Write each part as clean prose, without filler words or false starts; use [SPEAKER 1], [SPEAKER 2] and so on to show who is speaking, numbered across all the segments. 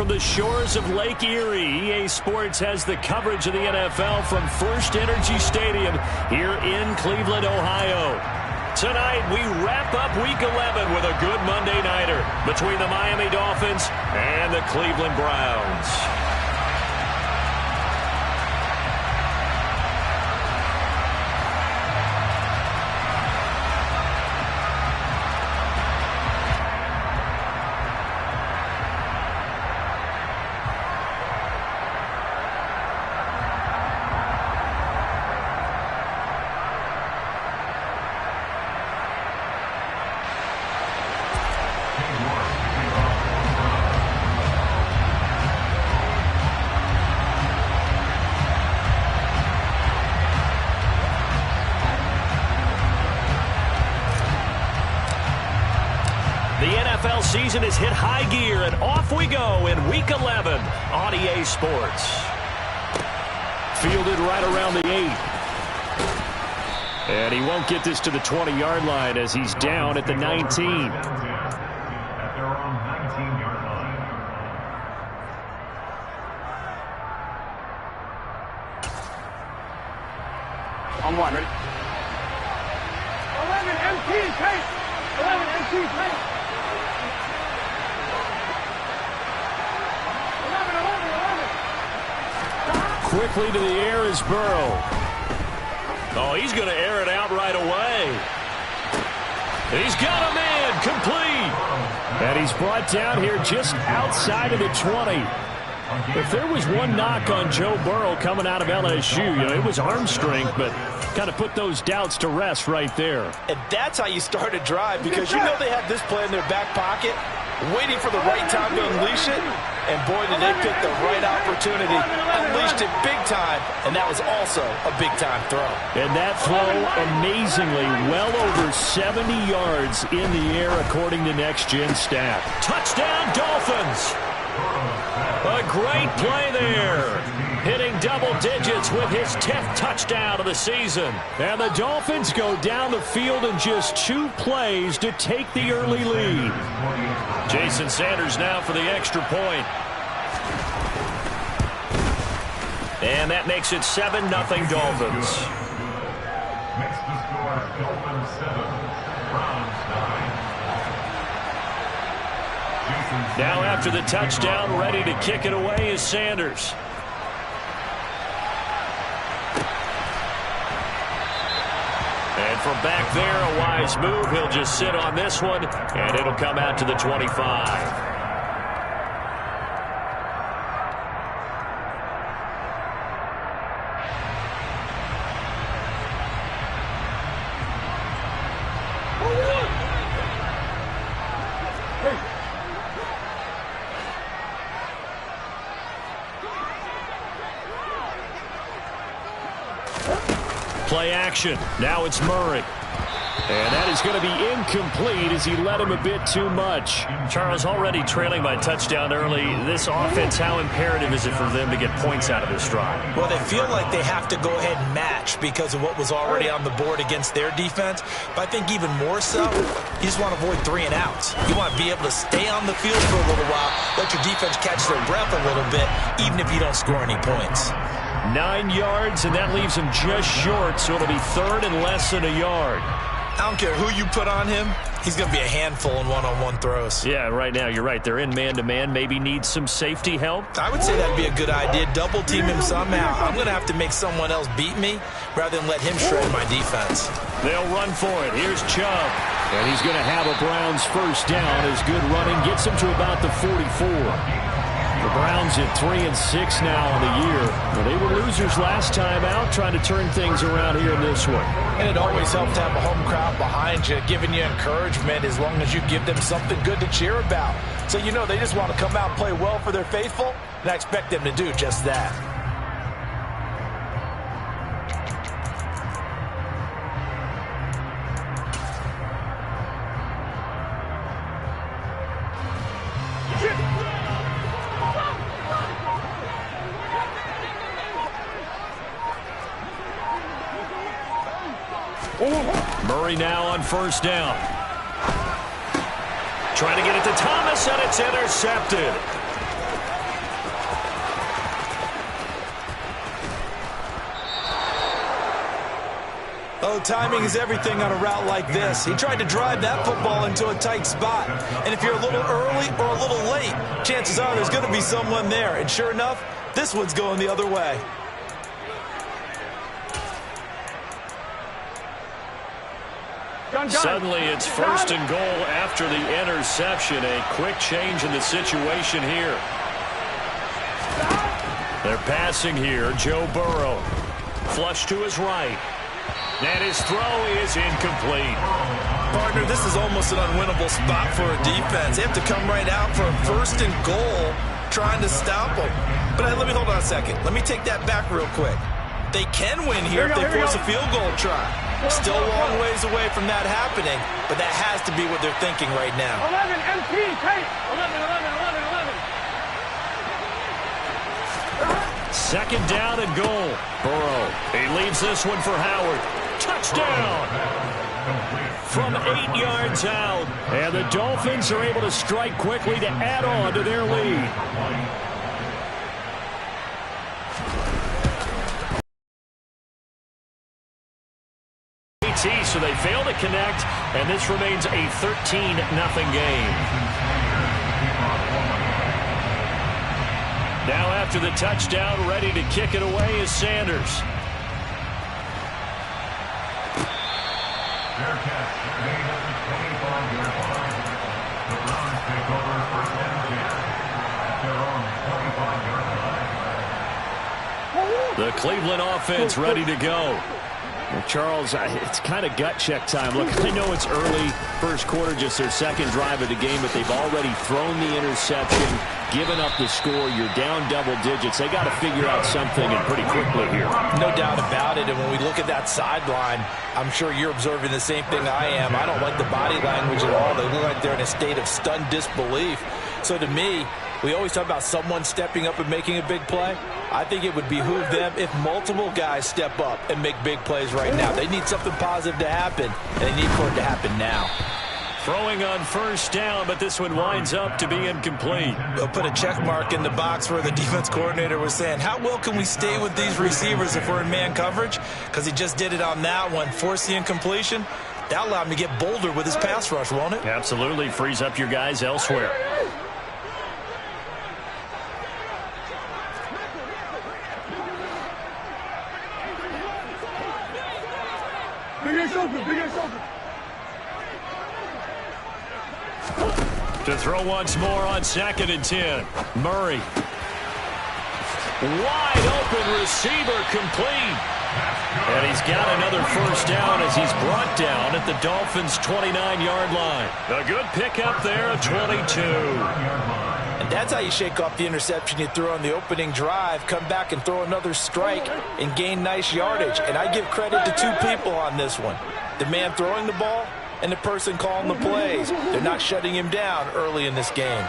[SPEAKER 1] from the shores of Lake Erie, EA Sports has the coverage of the NFL from First Energy Stadium here in Cleveland, Ohio. Tonight, we wrap up Week 11 with a good Monday nighter between the Miami Dolphins and the Cleveland Browns. NFL season has hit high gear, and off we go in Week 11 on EA Sports. Fielded right around the 8. And he won't get this to the 20-yard line as he's down at the 19.
[SPEAKER 2] At their own 19-yard line.
[SPEAKER 3] On one, ready? 11 MT pace. 11 MT pace. 11.
[SPEAKER 1] Quickly to the air is Burrow. Oh, he's going to air it out right away. He's got a man complete. And he's brought down here just outside of the 20. If there was one knock on Joe Burrow coming out of LSU, it was arm strength, but kind of put those doubts to rest right there.
[SPEAKER 4] And that's how you start a drive, because you know they have this play in their back pocket, waiting for the right time to unleash it. And boy, did they pick the right opportunity. Unleashed it big time, and that was also a big-time throw. And that throw, amazingly, well over 70 yards in the air, according to Next Gen Stat.
[SPEAKER 1] Touchdown, Dolphins! A great play there. Hitting double digits with his 10th touchdown of the season. And the Dolphins go down the field in just 2 plays to take the early lead. Jason Sanders now for the extra point. And that makes it 7-0 Dolphins.
[SPEAKER 2] Next to score, Dolphins 7, Browns 9.
[SPEAKER 1] Now after the touchdown, ready to kick it away is Sanders. And from back there, a wise move. He'll just sit on this one, and it'll come out to the 25. Play action. Now it's Murray. And that is going to be incomplete as he led him a bit too much. Charles, already trailing by touchdown early. This offense, how imperative is it for them to get points out of this drive?
[SPEAKER 4] Well, they feel like they have to go ahead and match because of what was already on the board against their defense. But I think even more so, you just want to avoid 3 and outs. You want to be able to stay on the field for a little while, let your defense catch their breath a little bit, even if you don't score any points.
[SPEAKER 1] 9 yards, and that leaves him just short, so it'll be 3rd and less than a yard.
[SPEAKER 4] I don't care who you put on him. He's going to be a handful in one-on-one throws.
[SPEAKER 1] Yeah, right now, you're right. They're in man-to-man. Maybe need some safety help.
[SPEAKER 4] I would say that'd be a good idea. Double-team him somehow. I'm going to have to make someone else beat me rather than let him shred my defense.
[SPEAKER 1] They'll run for it. Here's Chubb. And he's going to have a Browns first down as good running gets him to about the 44. The Browns at 3-6 now on the year. Well, they were losers last time out, trying to turn things around here in this one.
[SPEAKER 4] And it always helps to have a home crowd behind you, giving you encouragement as long as you give them something good to cheer about. So you know they just want to come out and play well for their faithful, and I expect them to do just that.
[SPEAKER 1] Murray now on first down. Trying to get it to Thomas, and it's intercepted.
[SPEAKER 4] Oh, timing is everything on a route like this. He tried to drive that football into a tight spot. And if you're a little early or a little late, chances are there's going to be someone there. And sure enough, this one's going the other way.
[SPEAKER 1] Suddenly it's first and goal after the interception. A quick change in the situation here. They're passing here. Joe Burrow. Flush to his right. And his throw is incomplete.
[SPEAKER 4] Partner, this is almost an unwinnable spot for a defense. They have to come right out for a first and goal trying to stop them. But let me hold on a second. Let me take that back real quick. They can win here if they force a field goal try. Still a long ways away from that happening, but that has to be what they're thinking right now.
[SPEAKER 3] 11, MT, take. 11, 11.
[SPEAKER 1] Second down and goal. Burrow. He leaves this one for Howard. Touchdown. From 8 yards out. And the Dolphins are able to strike quickly to add on to their lead. So they fail to connect, and this remains a 13-0 game. Now after the touchdown, ready to kick it away is Sanders.
[SPEAKER 2] Fair catch. Made at the 25-yard line. The Browns take over first and 10 at their own 25-yard line.
[SPEAKER 1] The Cleveland offense ready to go. Well, Charles, it's kind of gut check time. Look, I know it's early, first quarter, just their second drive of the game, but they've already thrown the interception, given up the score. You're down double digits. They got to figure out something, and pretty quickly here.
[SPEAKER 4] No doubt about it, and when we look at that sideline, I'm sure you're observing the same thing I am. I don't like the body language at all. They look like they're in a state of stunned disbelief. So to me, we always talk about someone stepping up and making a big play. I think it would behoove them if multiple guys step up and make big plays right now. They need something positive to happen, and they need for it to happen now.
[SPEAKER 1] Throwing on first down, but this one winds up to be incomplete.
[SPEAKER 4] They'll put a check mark in the box where the defense coordinator was saying, how well can we stay with these receivers if we're in man coverage? Because he just did it on that one, force the incompletion. That'll allow him to get bolder with his pass rush, won't it?
[SPEAKER 1] Absolutely. Frees up your guys elsewhere. To throw once more on 2nd and 10. Murray. Wide open receiver complete. And he's got another first down as he's brought down at the Dolphins' 29-yard line. A good pickup there at 22.
[SPEAKER 4] And that's how you shake off the interception you threw on the opening drive, come back and throw another strike and gain nice yardage. And I give credit to two people on this one. The man throwing the ball and the person calling the plays. They're not shutting him down early in this game.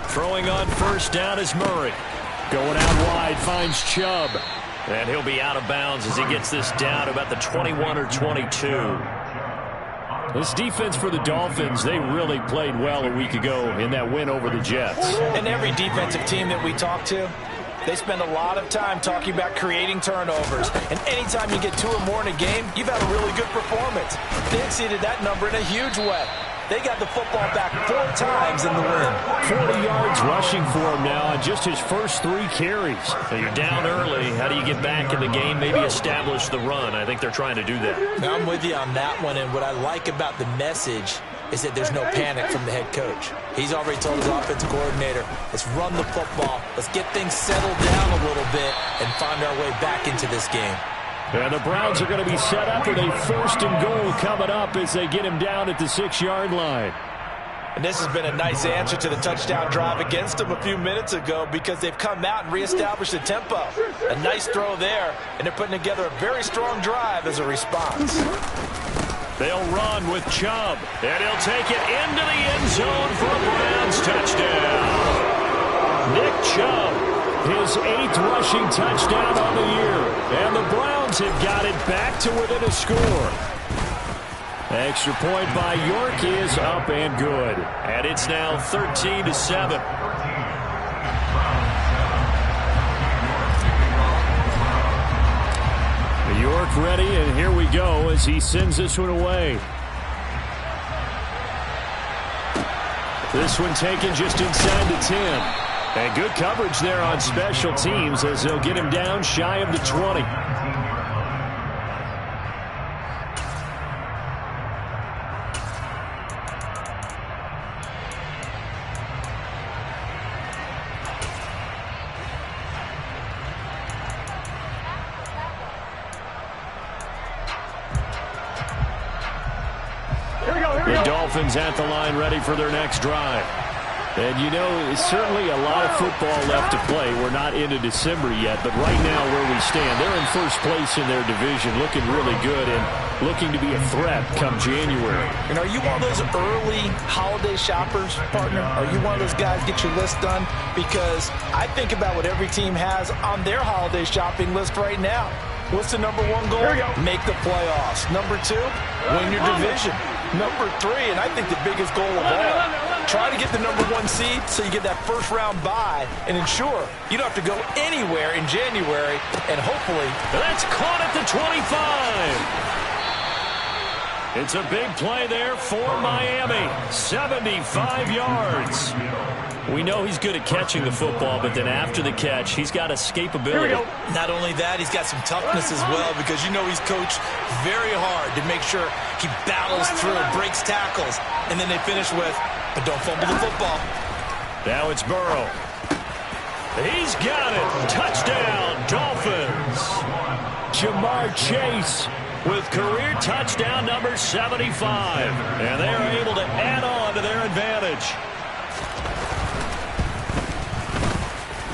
[SPEAKER 1] Throwing on first down is Murray. Going out wide, finds Chubb. And he'll be out of bounds as he gets this down about the 21 or 22. This defense for the Dolphins, they really played well a week ago in that win over the Jets.
[SPEAKER 4] And every defensive team that we talk to, they spend a lot of time talking about creating turnovers. And anytime you get 2 or more in a game, you've had a really good performance. They exceeded that number in a huge way. They got the football back 4 times in the win.
[SPEAKER 1] 40 yards rushing for him now on just his first 3 carries. So you're down early. How do you get back in the game? Maybe establish the run. I think they're trying to do that.
[SPEAKER 4] Now, I'm with you on that one, and what I like about the message is that there's no panic from the head coach. He's already told his offensive coordinator, let's run the football, let's get things settled down a little bit and find our way back into this game.
[SPEAKER 1] And the Browns are going to be set up with a first and goal coming up as they get him down at the 6-yard line.
[SPEAKER 4] And this has been a nice answer to the touchdown drive against them a few minutes ago because they've come out and reestablished the tempo. A nice throw there, and they're putting together a very strong drive as a response.
[SPEAKER 1] They'll run with Chubb, and he'll take it into the end zone for a Browns touchdown. Nick Chubb. His 8th rushing touchdown on the year. And the Browns have got it back to within a score. Extra point by York is up and good. And it's now 13-7. York ready, and here we go as he sends this one away. This one taken just inside the 10. And good coverage there on special teams as they'll get him down shy of the 20. The Dolphins at the line ready for their next drive. And, you know, certainly a lot of football left to play. We're not into December yet, but right now where we stand, they're in first place in their division, looking really good and looking to be a threat come January.
[SPEAKER 4] And are you one of those early holiday shoppers, partner? Are you one of those guys get your list done? Because I think about what every team has on their holiday shopping list right now. What's the number one goal? Make the playoffs. Number 2, win your division. Number 3, and I think the biggest goal of all, try to get the number 1 seed so you get that first round bye and ensure you don't have to go anywhere in January, and hopefully
[SPEAKER 1] that's caught at the 25. It's a big play there for Miami. 75 yards. We know he's good at catching the football, but then after the catch, he's got escapability.
[SPEAKER 4] Not only that, he's got some toughness as well, because you know he's coached very hard to make sure he battles through, breaks tackles, and then they finish with, but don't fumble the football.
[SPEAKER 1] Now it's Burrow. He's got it. Touchdown, Dolphins. Jamar Chase with career touchdown number 75. And they are able to add on to their advantage.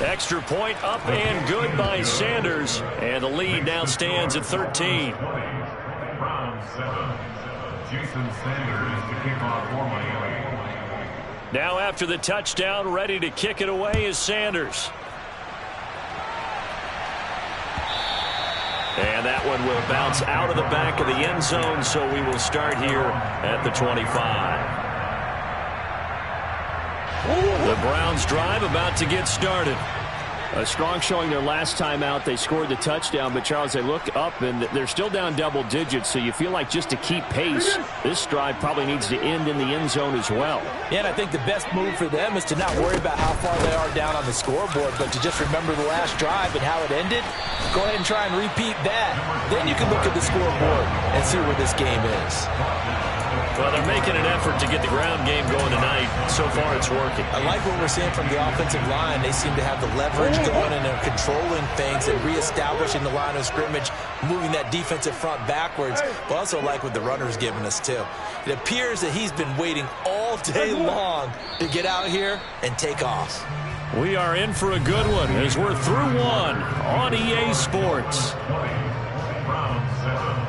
[SPEAKER 1] Extra point up and good by Sanders. And the lead now stands at 13.
[SPEAKER 2] Round 7. Jason Sanders to kick off for Miami.
[SPEAKER 1] Now after the touchdown, ready to kick it away is Sanders. And that one will bounce out of the back of the end zone, so we will start here at the 25. The Browns drive about to get started. A strong showing their last time out. They scored the touchdown, but, Charles, they look up, and they're still down double digits, so you feel like just to keep pace, this drive probably needs to end in the end zone as well.
[SPEAKER 4] Yeah, and I think the best move for them is to not worry about how far they are down on the scoreboard, but to just remember the last drive and how it ended. Go ahead and try and repeat that. Then you can look at the scoreboard and see where this game is.
[SPEAKER 1] Well, they're making an effort to get the ground game going tonight. So far, it's working.
[SPEAKER 4] I like what we're seeing from the offensive line. They seem to have the leverage going, and they're controlling things and reestablishing the line of scrimmage, moving that defensive front backwards. But also like what the runner's giving us, too. It appears that he's been waiting all day long to get out here and take off.
[SPEAKER 1] We are in for a good one as we're through one on EA Sports.
[SPEAKER 2] Round 7.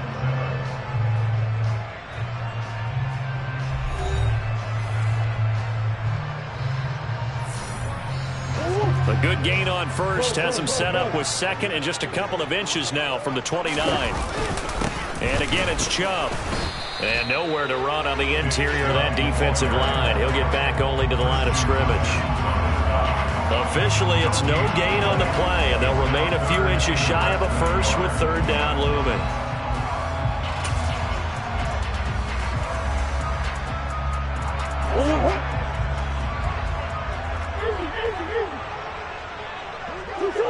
[SPEAKER 1] A good gain on first has him set up with second and just a couple of inches now from the 29. And again, it's Chubb. And nowhere to run on the interior of that defensive line. He'll get back only to the line of scrimmage. Officially, it's no gain on the play, and they'll remain a few inches shy of a first with third down looming.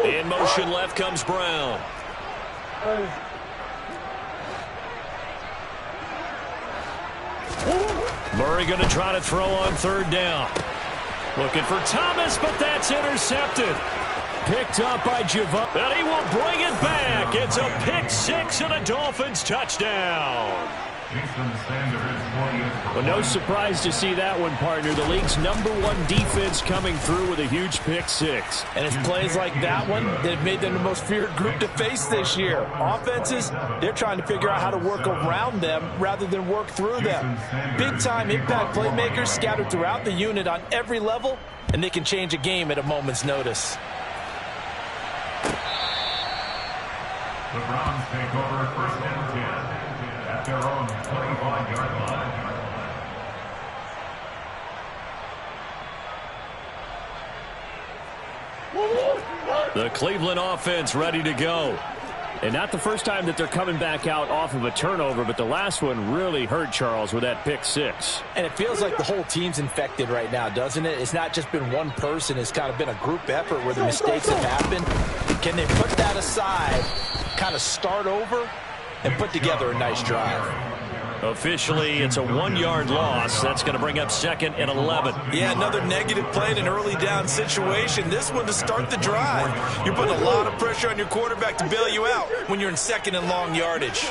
[SPEAKER 1] In motion left comes Brown. Murray going to try to throw on third down. Looking for Thomas, but that's intercepted. Picked up by Javon. And he will bring it back. It's a pick six and a Dolphins touchdown. Well, no surprise to see that one, partner. The league's #1 defense coming through with a huge pick six.
[SPEAKER 4] And it's plays like that one that have made them the most feared group to face this year. Offenses, they're trying to figure out how to work around them rather than work through them. Big-time impact playmakers scattered throughout the unit on every level, and they can change a game at a moment's notice.
[SPEAKER 2] The Browns take over first and 10 at their own 25-yard line.
[SPEAKER 1] The Cleveland offense ready to go. And not the first time that they're coming back out off of a turnover, but the last one really hurt Charles with that pick six.
[SPEAKER 4] And it feels like the whole team's infected right now, doesn't it? It's not just been one person. It's kind of been a group effort where the mistakes have happened. Can they put that aside, kind of start over, and put together a nice drive?
[SPEAKER 1] Officially, it's a 1-yard loss. That's going to bring up 2nd and 11.
[SPEAKER 4] Yeah, another negative play in an early down situation. This one to start the drive. You're putting a lot of pressure on your quarterback to bail you out when you're in 2nd and long yardage.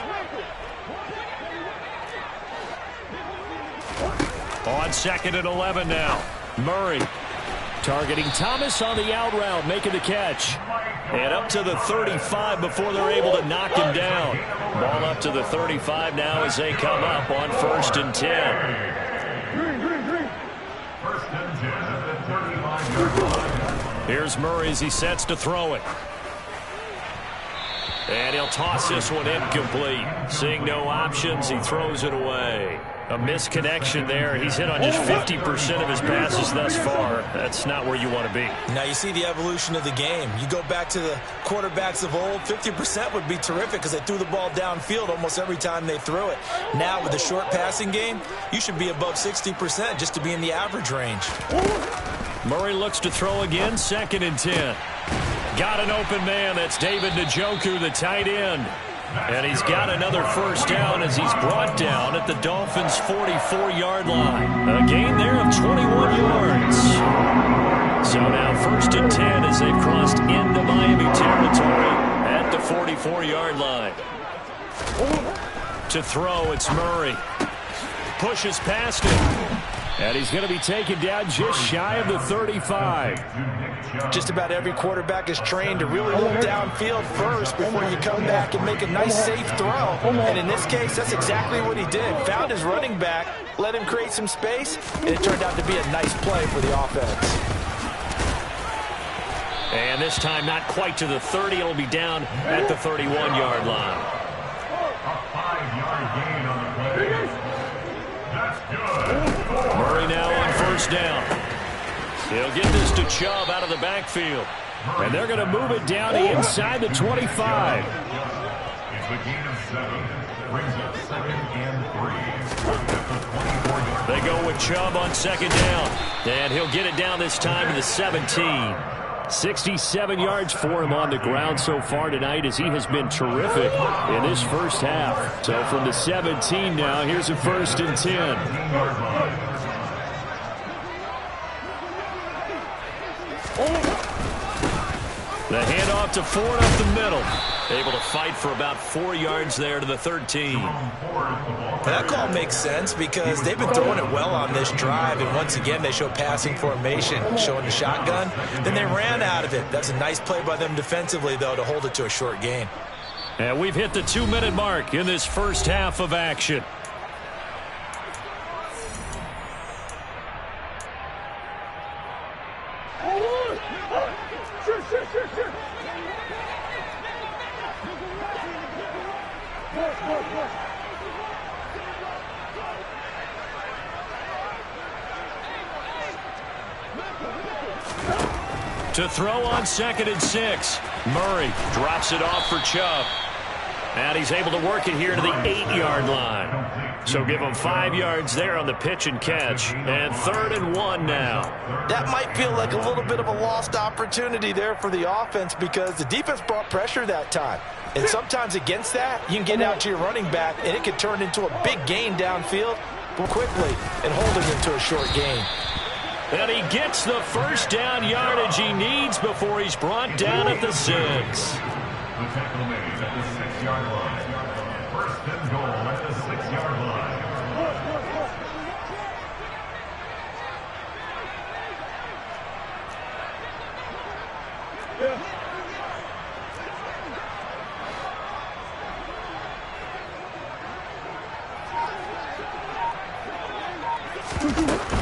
[SPEAKER 1] On 2nd and 11 now. Murray targeting Thomas on the out route, making the catch. And up to the 35 before they're able to knock him down. Ball up to the 35 now as they come up on 1st and 10.
[SPEAKER 2] 1st and 10 at the 35-yard line.
[SPEAKER 1] Here's Murray as he sets to throw it. And he'll toss this one incomplete. Seeing no options, he throws it away. A misconnection there. He's hit on just 50% of his passes thus far. That's not where you want to be.
[SPEAKER 4] Now you see the evolution of the game. You go back to the quarterbacks of old, 50% would be terrific because they threw the ball downfield almost every time they threw it. Now with the short passing game, you should be above 60% just to be in the average range.
[SPEAKER 1] Murray looks to throw again, 2nd and 10. Got an open man. That's David Njoku, the tight end. And he's got another first down as he's brought down at the Dolphins' 44-yard line. A gain there of 21 yards. So now 1st and 10 as they've crossed into Miami territory at the 44-yard line. To throw, it's Murray. Pushes past him. And he's going to be taken down just shy of the 35.
[SPEAKER 4] Just about every quarterback is trained to really look downfield first before you come back and make a nice, safe throw. And in this case, that's exactly what he did. Found his running back, let him create some space, and it turned out to be a nice play for the offense.
[SPEAKER 1] And this time not quite to the 30. It'll be down at the 31-yard line.
[SPEAKER 2] A 5-yard gain on the play. That's good.
[SPEAKER 1] Murray now on 1st down. He'll get this to Chubb out of the backfield. And they're going to move it down to inside the 25.
[SPEAKER 2] It's a gain of 7. Brings up 2nd and 3. At the 24-yard
[SPEAKER 1] They go with Chubb on 2nd down. And he'll get it down this time to the 17. 67 yards for him on the ground so far tonight as he has been terrific in this first half. So from the 17 now, here's a 1st and 10. The handoff to Ford up the middle. Able to fight for about 4 yards there to the 13.
[SPEAKER 4] That call makes sense because they've been throwing it well on this drive, and once again they show passing formation, showing the shotgun. Then they ran out of it. That's a nice play by them defensively, though, to hold it to a short gain.
[SPEAKER 1] And we've hit the 2-minute mark in this first half of action. To throw on 2nd and 6. Murray drops it off for Chubb. And he's able to work it here to the 8-yard line. So give him 5 yards there on the pitch and catch. And 3rd and 1 now.
[SPEAKER 4] That might feel like a little bit of a lost opportunity there for the offense because the defense brought pressure that time. And sometimes against that, you can get out to your running back, and it can turn into a big gain downfield quickly and holding him to a short gain.
[SPEAKER 1] And he gets the first down yardage he needs before he's brought down at the 6.
[SPEAKER 2] The tackle made at the 6-yard line. 1st and goal at the 6-yard line.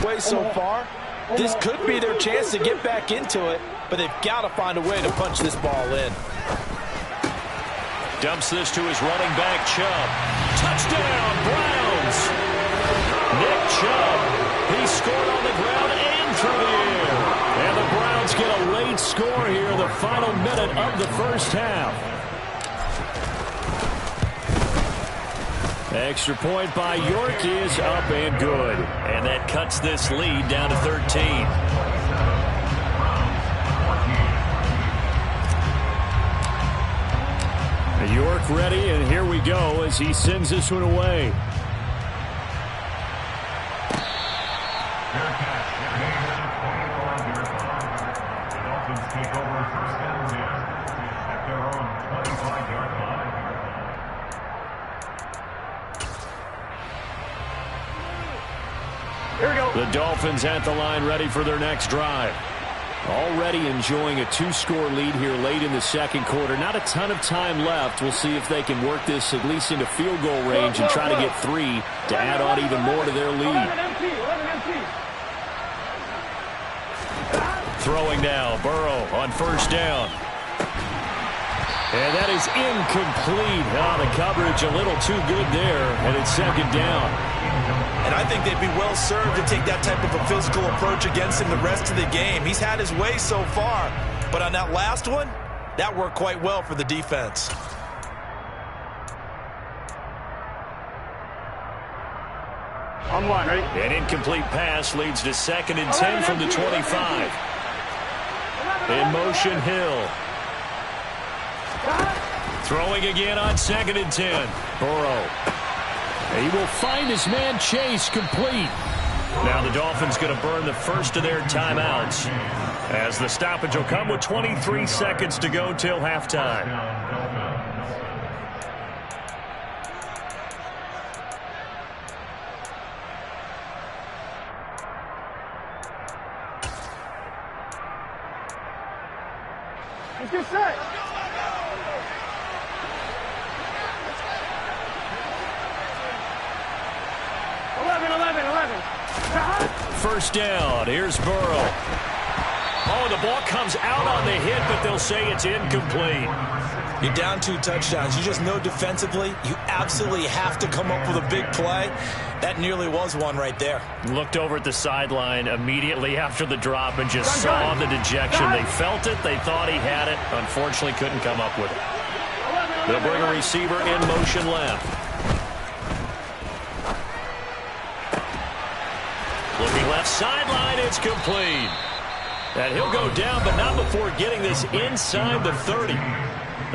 [SPEAKER 4] Way so far, this could be their chance to get back into it, but they've got to find a way to punch this ball in.
[SPEAKER 1] Dumps this to his running back, Chubb. Touchdown, Browns! Nick Chubb, he scored on the ground and through the air. And the Browns get a late score here in the final minute of the first half. Extra point by York is up and good. And that cuts this lead down to 13. York ready, and here we go as he sends this one away.
[SPEAKER 2] The Dolphins take over first and 10 at their own 25-yard line.
[SPEAKER 3] Here we go.
[SPEAKER 1] The Dolphins at the line ready for their next drive. Already enjoying a 2-score lead here late in the second quarter. Not a ton of time left. We'll see if they can work this at least into field goal range and try to get 3 to add on even more to their lead. Throwing now, Burrow on first down. And that is incomplete. Oh, the coverage a little too good there, and it's second down.
[SPEAKER 4] And I think they'd be well served to take that type of a physical approach against him the rest of the game. He's had his way so far, but on that last one, that worked quite well for the defense.
[SPEAKER 3] On one, ready?
[SPEAKER 1] An incomplete pass leads to second and 10 from the 25. In motion, Hill. Throwing again on second and 10. Burrow. He will find his man Chase complete. Now the Dolphins going to burn the first of their timeouts as the stoppage will come with 23 seconds to go till halftime.
[SPEAKER 3] Let's get set.
[SPEAKER 1] First down. Here's Burrow. Oh, the ball comes out on the hit, but they'll say it's incomplete.
[SPEAKER 4] You're down 2 touchdowns. You just know defensively you absolutely have to come up with a big play. That nearly was one right there.
[SPEAKER 1] Looked over at the sideline immediately after the drop and just saw the dejection. They felt it. They thought he had it. Unfortunately, couldn't come up with it. They'll bring a receiver in motion left. Looking left sideline, it's complete. And he'll go down, but not before getting this inside the 30.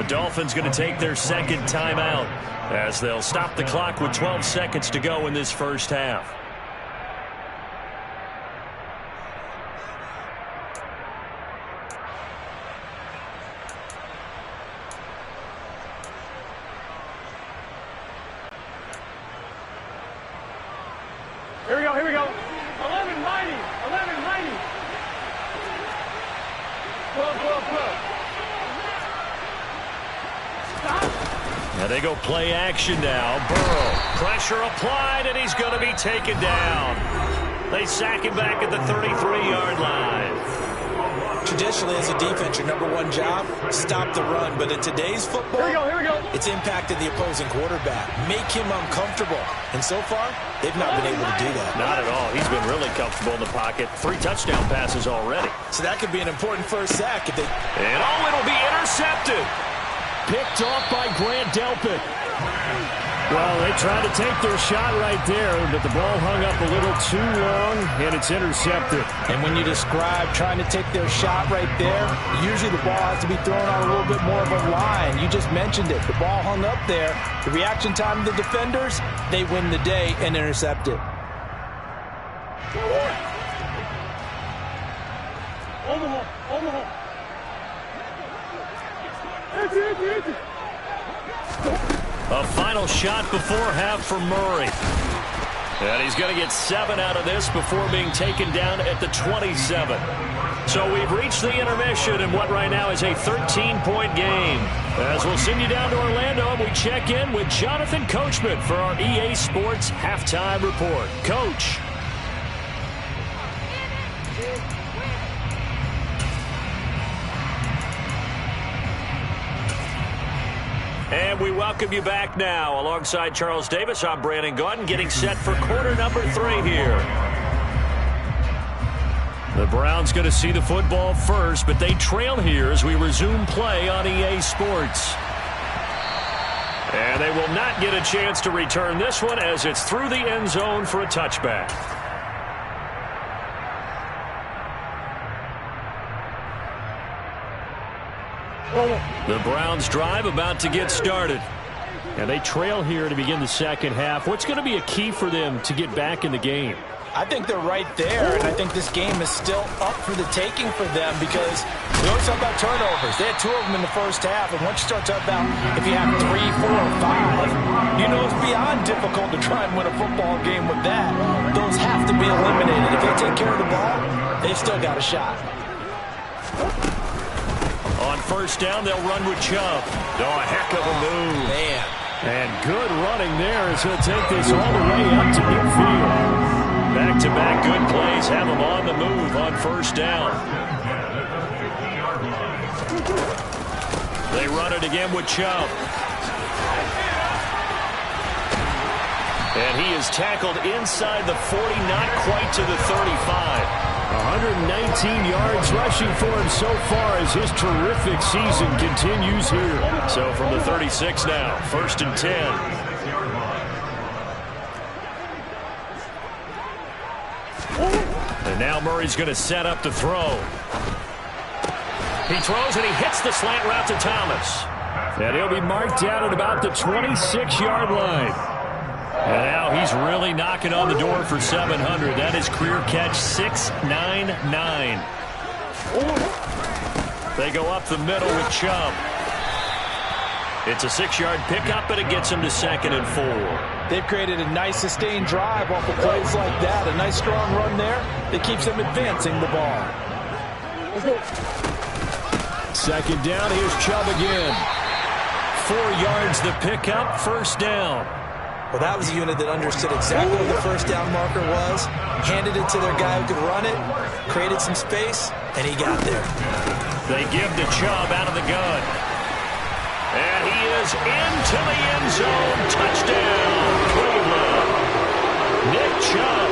[SPEAKER 1] The Dolphins going to take their second timeout as they'll stop the clock with 12 seconds to go in this first half.
[SPEAKER 3] Here we go, here we go. 11 mighty, 11 mighty. 12, 12, 12.
[SPEAKER 1] Now they go play action now. Burrow, pressure applied, and he's going to be taken down. They sack him back at the 33-yard line.
[SPEAKER 4] Traditionally, as a defense, your number one job, stop the run. But in today's football,
[SPEAKER 3] here we go.
[SPEAKER 4] It's impacted the opposing quarterback. Make him uncomfortable. And so far, they've not been able to do that.
[SPEAKER 1] Not at all. He's been really comfortable in the pocket. 3 touchdown passes already.
[SPEAKER 4] So that could be an important first sack if they...
[SPEAKER 1] And it'll be intercepted. Picked off by Grant Delpit. Well, they tried to take their shot right there, but the ball hung up a little too long, and it's intercepted.
[SPEAKER 4] And when you describe trying to take their shot right there, usually the ball has to be thrown on a little bit more of a line. You just mentioned it. The ball hung up there. The reaction time of the defenders, they win the day and intercept it.
[SPEAKER 3] Omaha.
[SPEAKER 1] A final shot before half for Murray. And he's going to get 7 out of this before being taken down at the 27. So we've reached the intermission in what right now is a 13-point game. As we'll send you down to Orlando, and we check in with Jonathan Coachman for our EA Sports Halftime Report. Coach. And we welcome you back now. Alongside Charles Davis, I'm Brandon Gaudin, getting set for quarter number 3 here. The Browns going to see the football first, but they trail here as we resume play on EA Sports. And they will not get a chance to return this one as it's through the end zone for a touchback. The Browns drive about to get started. And they trail here to begin the second half. What's going to be a key for them to get back in the game?
[SPEAKER 4] I think they're right there, and I think this game is still up for the taking for them because we always talk about turnovers. They had 2 of them in the first half, and once you start talking about if you have 3, 4, or 5, you know it's beyond difficult to try and win a football game with that. Those have to be eliminated. If they take care of the ball, they've still got a shot.
[SPEAKER 1] On first down, they'll run with Chubb. Oh, a heck of a move.
[SPEAKER 4] Man.
[SPEAKER 1] And good running there as he'll take this all the way up to midfield. Back-to-back good plays have him on the move on first down. They run it again with Chubb. And he is tackled inside the 40, not quite to the 35. 119 yards rushing for him so far as his terrific season continues here. So from the 36 now, 1st and 10. And now Murray's going to set up to throw. He throws and he hits the slant route to Thomas. And he'll be marked down at about the 26-yard line. And now he's really knocking on the door for 700. That is career catch 699. They go up the middle with Chubb. It's a 6-yard pickup, but it gets him to 2nd and 4.
[SPEAKER 4] They've created a nice sustained drive off of plays like that. A nice strong run there that keeps them advancing the ball.
[SPEAKER 1] 2nd down, here's Chubb again. 4 yards the pickup, 1st down.
[SPEAKER 4] Well, that was a unit that understood exactly what the first down marker was, handed it to their guy who could run it, created some space, and he got there.
[SPEAKER 1] They give to Chubb out of the gun. And he is into the end zone. Touchdown, Cleveland. Nick Chubb,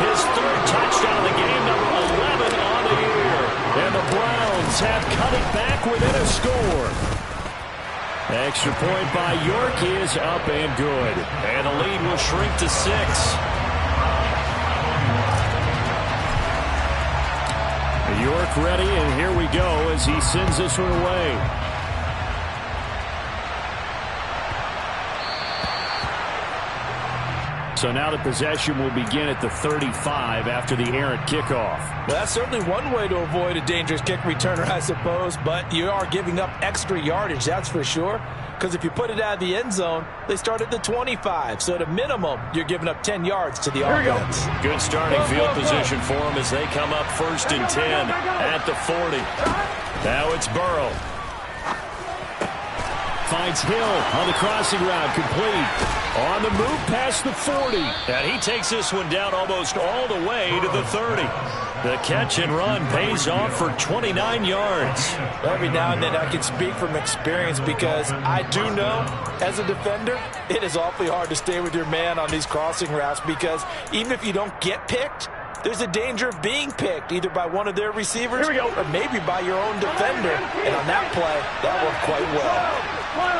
[SPEAKER 1] his 3rd touchdown of the game, number 11 on the year. And the Browns have cut it back within a score. Extra point by York is up and good. And the lead will shrink to 6. York ready, and here we go as he sends this one away. So now the possession will begin at the 35 after the errant kickoff.
[SPEAKER 4] Well, that's certainly one way to avoid a dangerous kick returner, I suppose, but you are giving up extra yardage, that's for sure. Because if you put it out of the end zone, they start at the 25. So at a minimum, you're giving up 10 yards to the offense.
[SPEAKER 1] Good starting field position for them as they come up 1st and 10 at the 40. Now it's Burrow. Finds Hill on the crossing route, complete. On the move past the 40. And he takes this one down almost all the way to the 30. The catch and run pays off for 29 yards.
[SPEAKER 4] Every now and then I can speak from experience because I do know, as a defender, it is awfully hard to stay with your man on these crossing routes because even if you don't get picked, there's a danger of being picked either by one of their receivers or maybe by your own defender. And on that play, that worked quite well.
[SPEAKER 3] 12,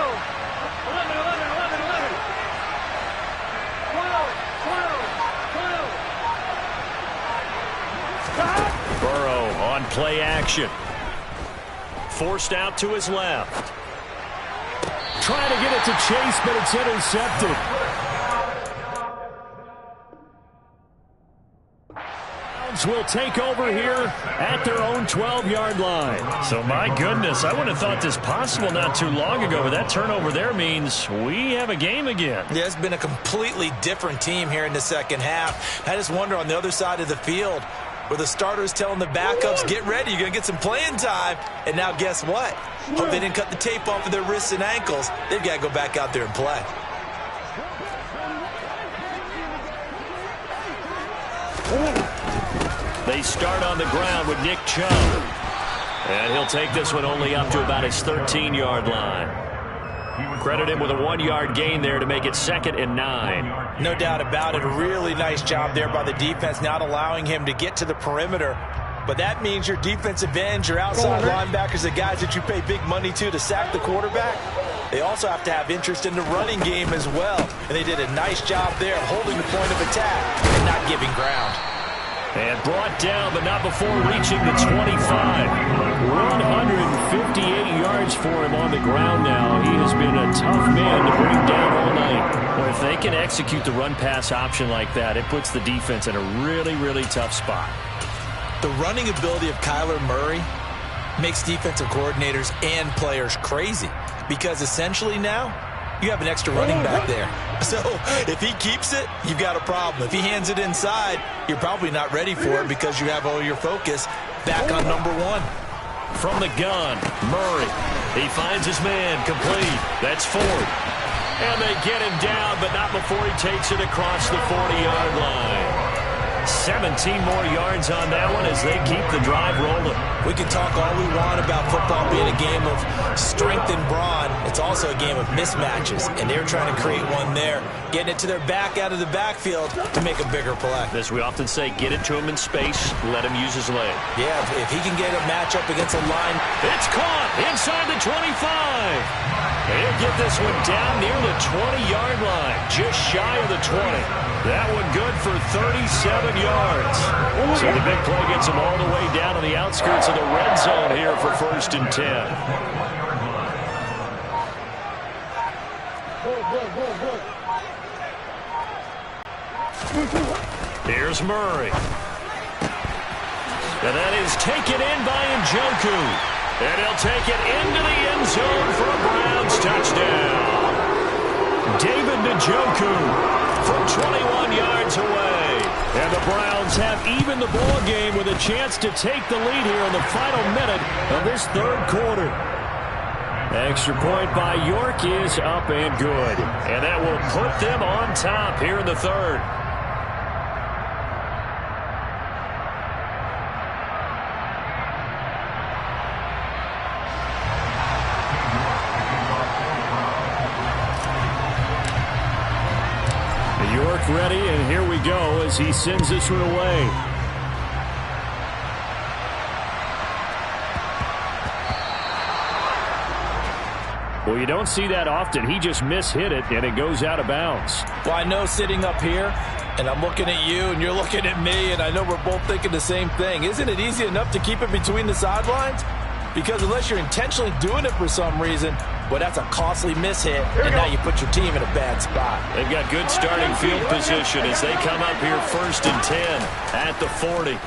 [SPEAKER 3] 11, 11, 11, 11. 12, 12, 12.
[SPEAKER 1] Burrow on play action. Forced out to his left. Trying to get it to Chase, but it's intercepted. Will take over here at their own 12-yard line. So, my goodness, I would have thought this possible not too long ago, but that turnover there means we have a game again.
[SPEAKER 4] Yeah, it's been a completely different team here in the second half. I just wonder on the other side of the field where the starters telling the backups, get ready, you're going to get some playing time. And now guess what? Hope they didn't cut the tape off of their wrists and ankles. They've got to go back out there and play.
[SPEAKER 1] They start on the ground with Nick Chubb. And he'll take this one only up to about his 13-yard line. Credit him with a 1-yard gain there to make it 2nd and 9.
[SPEAKER 4] No doubt about it. A really nice job there by the defense, not allowing him to get to the perimeter. But that means your defensive ends, your outside linebackers, the guys that you pay big money to sack the quarterback, They also have to have interest in the running game as well. And they did a nice job there holding the point of attack and not giving ground.
[SPEAKER 1] And brought down, but not before reaching the 25. 158 yards for him on the ground now. He has been a tough man to bring down all night. Well, if they can execute the run-pass option like that, it puts the defense in a really, really tough spot.
[SPEAKER 4] The running ability of Kyler Murray makes defensive coordinators and players crazy because essentially now you have an extra running back there. So if he keeps it, you've got a problem. If he hands it inside, you're probably not ready for it because you have all your focus back on number one.
[SPEAKER 1] From the gun, Murray. He finds his man, complete. That's Ford. And they get him down, but not before he takes it across the 40-yard line. 17 more yards on that one as they keep the drive rolling.
[SPEAKER 4] We can talk all we want about football being a game of strength and brawn. It's also a game of mismatches, and they're trying to create one there, getting it to their back out of the backfield to make a bigger play.
[SPEAKER 1] As we often say, get it to him in space, let him use his leg.
[SPEAKER 4] Yeah, if he can get a matchup against a line.
[SPEAKER 1] It's caught inside the 25. He'll get this one down near the 20-yard line, just shy of the 20. That one good for 37 yards. So the big play gets him all the way down to the outskirts of the red zone here for 1st and 10. Here's Murray. And that is taken in by Njoku. And he'll take it into the end zone for a Browns touchdown. David Njoku from 21 yards away. And the Browns have evened the ball game with a chance to take the lead here in the final minute of this 3rd quarter. Extra point by York is up and good. And that will put them on top here in the 3rd. York ready, and here we go as he sends this one away. Well, you don't see that often. He just mishit it, and it goes out of bounds.
[SPEAKER 4] Well, I know sitting up here, and I'm looking at you, and you're looking at me, and I know we're both thinking the same thing. Isn't it easy enough to keep it between the sidelines? Because unless you're intentionally doing it for some reason, well, that's a costly mishit, and now you put your team in a bad spot.
[SPEAKER 1] They've got good starting field position as they come up here 1st and 10 at the 40.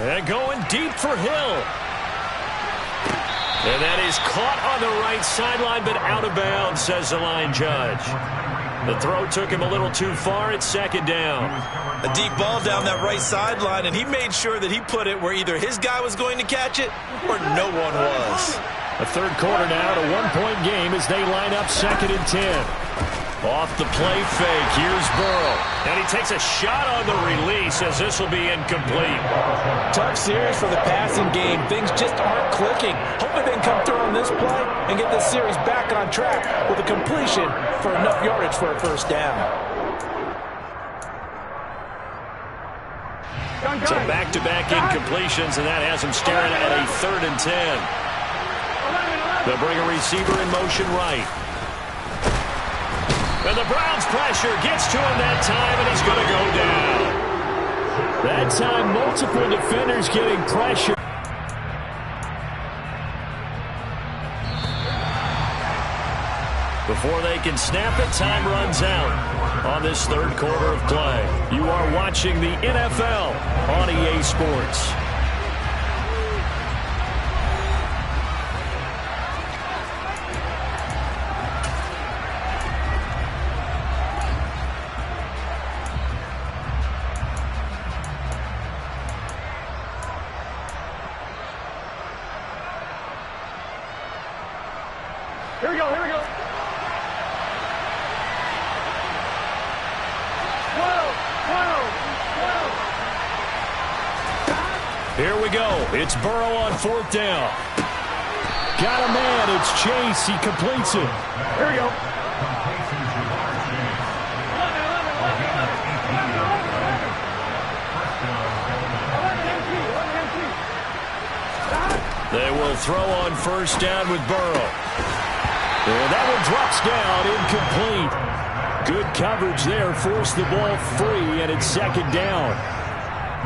[SPEAKER 1] And going deep for Hill. And that is caught on the right sideline, but out of bounds, says the line judge. The throw took him a little too far. It's 2nd down.
[SPEAKER 4] A deep ball down that right sideline, and he made sure that he put it where either his guy was going to catch it or no one was.
[SPEAKER 1] A 3rd quarter now, a 1-point game as they line up 2nd and 10. Off the play fake, here's Burrow. And he takes a shot on the release as this will be incomplete.
[SPEAKER 4] Tough series for the passing game. Things just aren't clicking. Hopefully they can come through on this play and get this series back on track with a completion for enough yardage for a 1st down.
[SPEAKER 1] So back-to-back incompletions, and that has him staring at a 3rd and 10. They'll bring a receiver in motion right. And the Browns pressure gets to him that time, and he's going to go down. That time, multiple defenders getting pressure. Before they can snap it, time runs out on this 3rd quarter of play. You are watching the NFL on EA Sports.
[SPEAKER 3] Here we go, here we go. 12.
[SPEAKER 1] Here we go. It's Burrow on 4th down. Got a man. It's Chase. He completes it.
[SPEAKER 3] Here we go.
[SPEAKER 1] They will throw on 1st down with Burrow. And that one drops down, incomplete. Good coverage there, forced the ball free, and it's second down.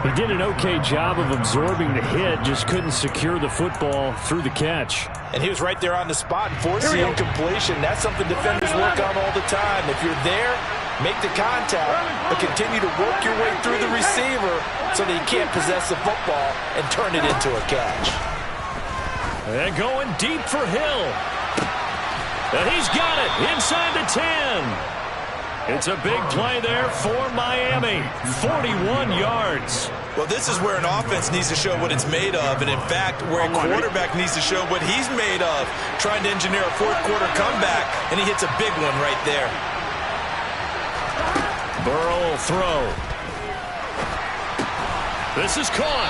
[SPEAKER 1] He did an okay job of absorbing the hit, just couldn't secure the football through the catch.
[SPEAKER 4] And he was right there on the spot and forced the incompletion. That's something defenders work on all the time. If you're there, make the contact, but continue to work your way through the receiver so that he can't possess the football and turn it into a catch.
[SPEAKER 1] And going deep for Hill. And he's got it inside the 10. It's a big play there for Miami. 41 yards.
[SPEAKER 5] Well, this is where an offense needs to show what it's made of, and in fact, where a quarterback needs to show what he's made of, trying to engineer a fourth-quarter comeback, and he hits a big one right there.
[SPEAKER 1] Burrow will throw. This is caught.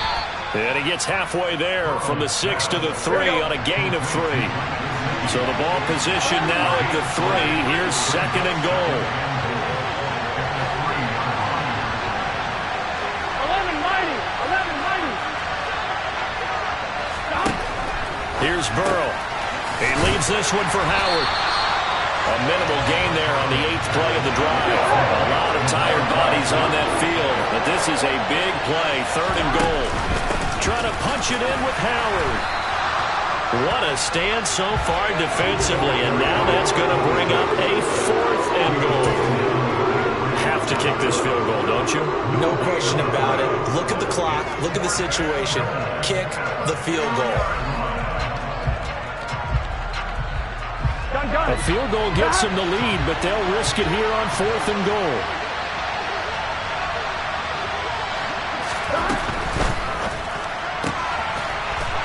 [SPEAKER 1] And he gets halfway there from the 6 to the 3 on a gain of 3. So the ball position now at the 3. Here's second and goal.
[SPEAKER 3] 11 mighty.
[SPEAKER 1] Here's Burrow. He leaves this one for Howard. A minimal gain there on the 8th play of the drive. A lot of tired bodies on that field, but this is a big play, third and goal. Trying to punch it in with Howard. What a stand so far defensively, and now that's going to bring up a fourth and goal. Have to kick this field goal, don't you?
[SPEAKER 4] No question about it. Look at the clock. Look at the situation. Kick the field goal.
[SPEAKER 1] A field goal gets them the lead, but they'll risk it here on fourth and goal.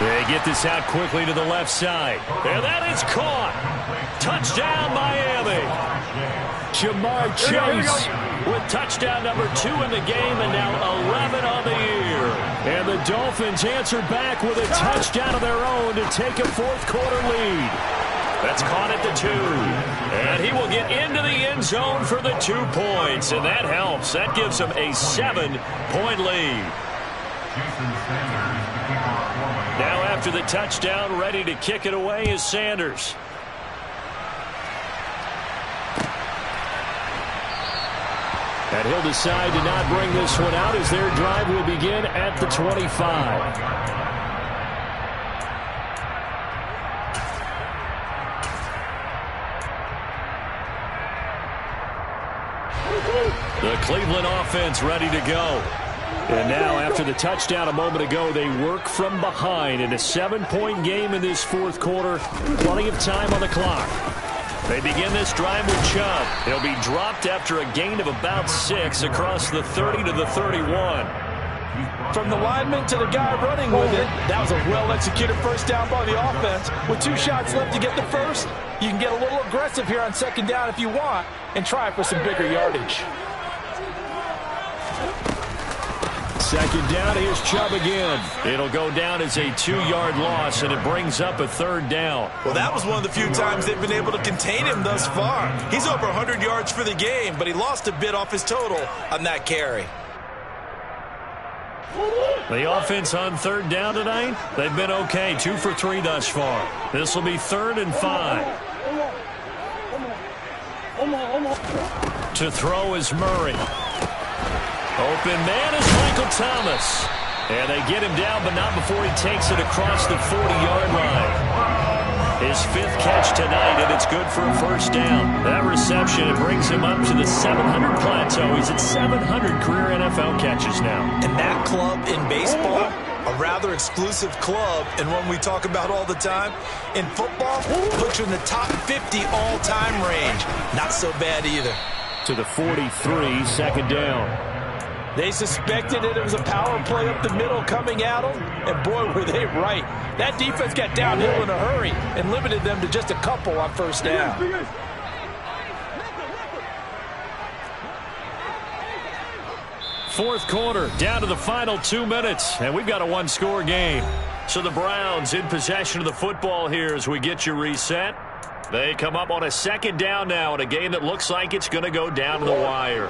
[SPEAKER 1] They get this out quickly to the left side. And that is caught. Touchdown, Miami. Jamar Chase with touchdown number 2 in the game and now 11 on the year. And the Dolphins answer back with a touchdown of their own to take a fourth-quarter lead. That's caught at the 2. And he will get into the end zone for the 2 points. And that helps. That gives him a 7-point lead. Now after the touchdown, ready to kick it away is Sanders. And he'll decide to not bring this one out as their drive will begin at the 25. The Cleveland offense ready to go. And now, after the touchdown a moment ago, they work from behind in a 7-point game in this fourth quarter. Plenty of time on the clock. They begin this drive with Chubb. He'll be dropped after a gain of about 6 across the 30 to the 31.
[SPEAKER 4] From the lineman to the guy running with it, that was a well-executed first down by the offense. With 2 shots left to get the first, you can get a little aggressive here on second down if you want and try for some bigger yardage.
[SPEAKER 1] Second down, here's Chubb again. It'll go down as a 2-yard loss, and it brings up a third down.
[SPEAKER 5] Well, that was one of the few times they've been able to contain him thus far. He's over 100 yards for the game, but he lost a bit off his total on that carry.
[SPEAKER 1] The offense on third down tonight, they've been okay. 2 for 3 thus far. This will be 3rd and 5. To throw is Murray. Open man is Michael Thomas. And they get him down, but not before he takes it across the 40-yard line. His 5th catch tonight, and it's good for a first down. That reception, it brings him up to the 700 plateau. He's at 700 career NFL catches now.
[SPEAKER 5] And that club in baseball, a rather exclusive club, and one we talk about all the time. In football, puts you in the top 50 all-time range. Not so bad either.
[SPEAKER 1] To the 43, second down.
[SPEAKER 4] They suspected it was a power play up the middle coming at them, and boy, were they right. That defense got downhill in a hurry and limited them to just a couple on first down.
[SPEAKER 1] Fourth quarter, down to the final 2 minutes, and we've got a 1-score game. So the Browns in possession of the football here as we get you reset. They come up on a second down now in a game that looks like it's going to go down to the wire.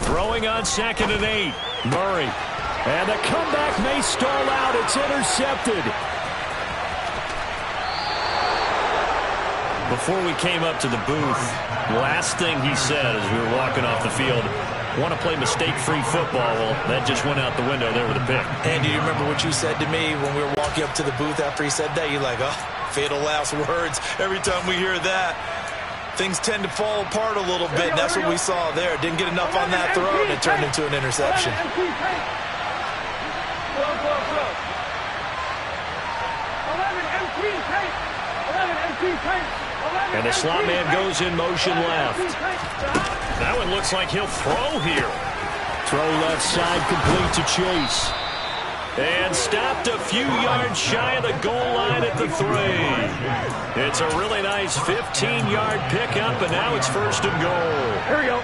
[SPEAKER 1] Throwing on 2nd and 8. Murray. And the comeback may stall out. It's intercepted. Before we came up to the booth, last thing he said as we were walking off the field, want to play mistake-free football. Well, that just went out the window there with a pick.
[SPEAKER 5] And do you remember what you said to me when we were walking up to the booth after he said that? You're like, oh, fatal last words. Every time we hear that, things tend to fall apart a little bit, and that's what we saw there. Didn't get enough on that throw, and it turned into an interception.
[SPEAKER 1] And the slot man goes in motion left. That one looks like he'll throw here. Throw left side complete to Chase. And stopped a few yards shy of the goal line at the 3. It's a really nice 15-yard pickup, and now it's 1st and goal.
[SPEAKER 3] Here we go. 11,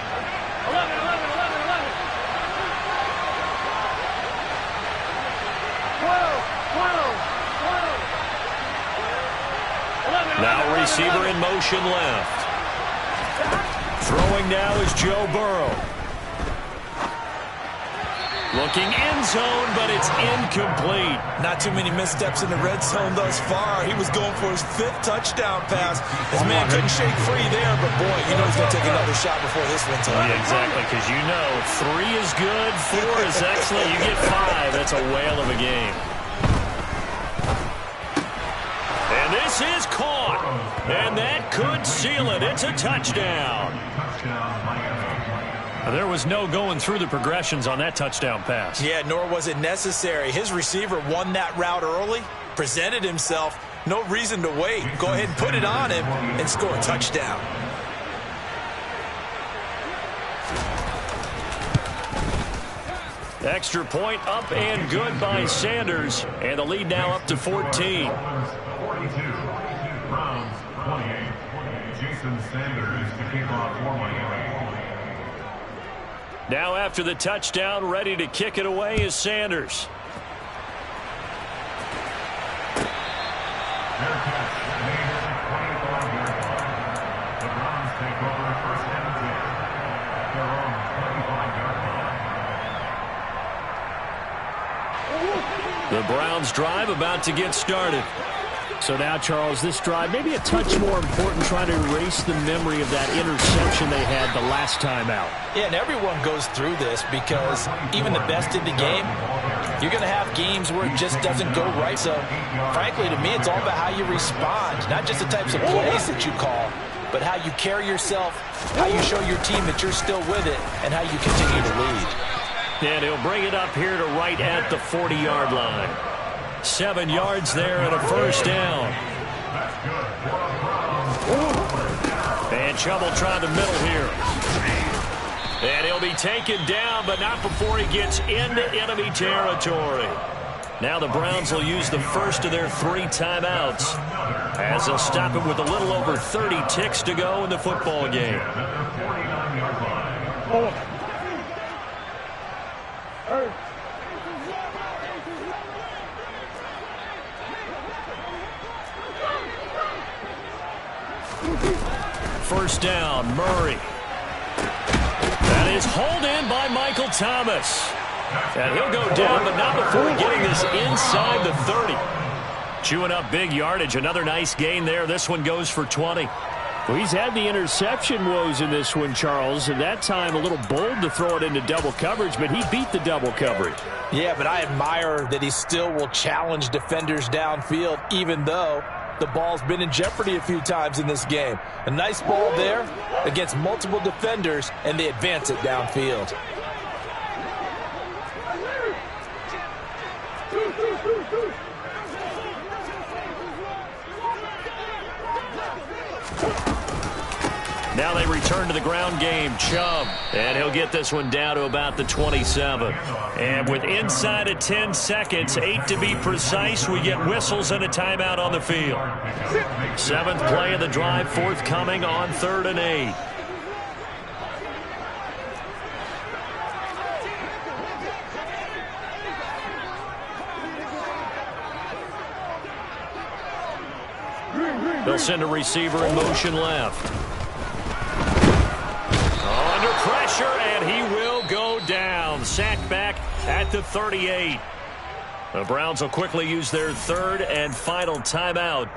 [SPEAKER 3] 11, 11, 11. 12, 12, 12. 11,
[SPEAKER 1] Now
[SPEAKER 3] 11,
[SPEAKER 1] receiver
[SPEAKER 3] 11.
[SPEAKER 1] in motion left. Throwing now is Joe Burrow. Looking end zone, but it's incomplete.
[SPEAKER 5] Not too many missteps in the red zone thus far. He was going for his 5th touchdown pass. His man couldn't shake free there, but boy, you know he's going to take another shot before this one's over.
[SPEAKER 1] Yeah, exactly, because you know 3 is good, 4 is excellent. You get 5. That's a whale of a game. And this is caught. And that could seal it. It's a touchdown. There was no going through the progressions on that touchdown pass.
[SPEAKER 5] Yeah, nor was it necessary. His receiver won that route early, presented himself. No reason to wait. Go ahead and put it on him and score a touchdown.
[SPEAKER 1] Extra point up and good by Sanders. And the lead now up to 14.
[SPEAKER 2] 42, Browns 28. Jason Sanders to kick off for Miami.
[SPEAKER 1] Now after the touchdown, ready to kick it away is Sanders.
[SPEAKER 2] Their catch made at the 25-yard line. The Browns take over 1st and 10 at their own 25-yard line.
[SPEAKER 1] The Browns drive about to get started. So now, Charles, this drive maybe a touch more important, trying to erase the memory of that interception they had the last time out.
[SPEAKER 5] Yeah, and everyone goes through this because even the best in the game, you're going to have games where it just doesn't go right. So, frankly, to me, it's all about how you respond, not just the types of plays that you call, but how you carry yourself, how you show your team that you're still with it, and how you continue to lead.
[SPEAKER 1] And he'll bring it up here to right at the 40-yard line. 7 yards there and a 1st down. And trouble trying the middle here. And he'll be taken down, but not before he gets into enemy territory. Now the Browns will use the first of their 3 timeouts as they'll stop him with a little over 30 ticks to go in the football game. First down, Murray. That is hauled in by Michael Thomas. And he'll go down, but not before getting this inside the 30. Chewing up big yardage. Another nice gain there. This one goes for 20. Well, he's had the interception woes in this one, Charles, and that time a little bold to throw it into double coverage, but he beat the double coverage.
[SPEAKER 5] Yeah, but I admire that he still will challenge defenders downfield, even though the ball's been in jeopardy a few times in this game. A nice ball there against multiple defenders, and they advance it downfield.
[SPEAKER 1] Now they return to the ground game. Chubb, and he'll get this one down to about the 27. And with inside of 10 seconds, 8 to be precise, we get whistles and a timeout on the field. 7th play of the drive forthcoming on 3rd and 8. They'll send a receiver in motion left. Under pressure, and he will sacked back at the 38. The Browns will quickly use their third and final timeout.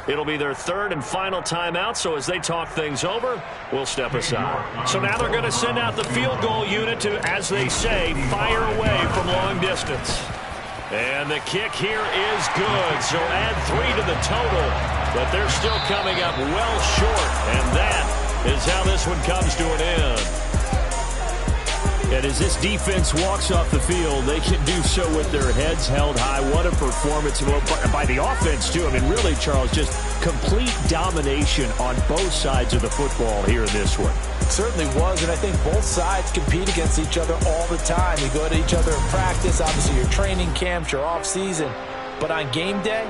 [SPEAKER 1] It'll be their third and final timeout, so as they talk things over, we'll step aside. So now they're going to send out the field goal unit to, as they say, fire away from long distance. And the kick here is good, so add 3 to the total, but they're still coming up well short, and that is how this one comes to an end. And as this defense walks off the field, they can do so with their heads held high. What a performance by the offense, too. I mean, really, Charles, just complete domination on both sides of the football here in this one.
[SPEAKER 5] It certainly was, and I think both sides compete against each other all the time. You go to each other in practice, obviously your training camps, your off-season. But on game day,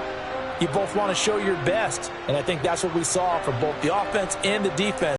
[SPEAKER 5] you both want to show your best. And I think that's what we saw from both the offense and the defense.